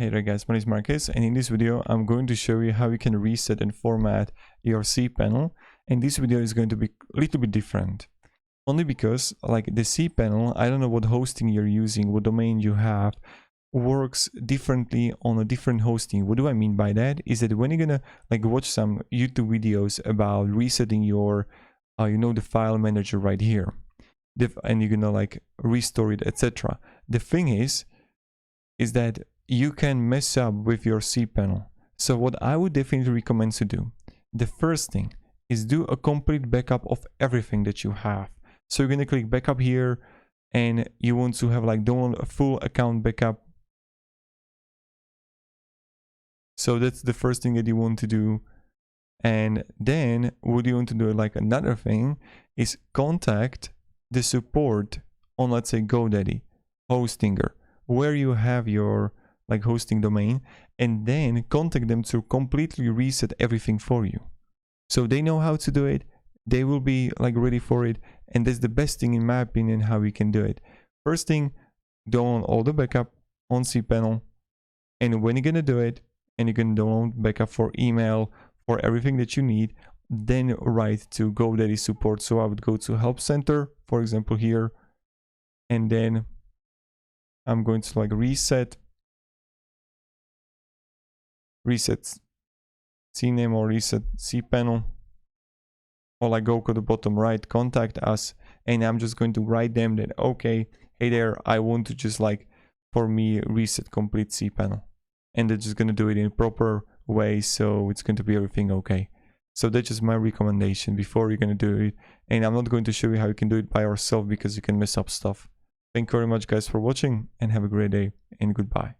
Hey there guys, my name is Marcus, and in this video I'm going to show you how you can reset and format your cPanel. And this video is going to be a little bit different, only because like the cPanel, I don't know what hosting you're using, what domain you have, works differently on a different hosting. What do I mean by that? Is that when you're gonna like watch some YouTube videos about resetting your the file manager right here, and you're gonna like restore it, etc. The thing is that you can mess up with your cPanel. So what I would definitely recommend to do, the first thing is do a complete backup of everything that you have. So you're gonna click backup here, and you want to have like download a full account backup. So that's the first thing that you want to do. And then what you want to do, like another thing, is contact the support on, let's say, GoDaddy, Hostinger, where you have your like hosting domain, and then contact them to completely reset everything for you. So they know how to do it, they will be like ready for it, and that's the best thing in my opinion how we can do it. First thing, download all the backup on cPanel, and when you're gonna do it, and you're gonna download backup for email, for everything that you need, then write to GoDaddy support. So I would go to Help Center, for example here, and then I'm going to like reset cname or reset cPanel, or like go to the bottom right, contact us, and I'm just going to write them that, okay, hey there, I want to just like for me reset complete cPanel, and they're just going to do it in a proper way, so it's going to be everything okay. So that's just my recommendation before you're going to do it, and I'm not going to show you how you can do it by yourself because you can mess up stuff. Thank you very much guys for watching, and have a great day, and goodbye.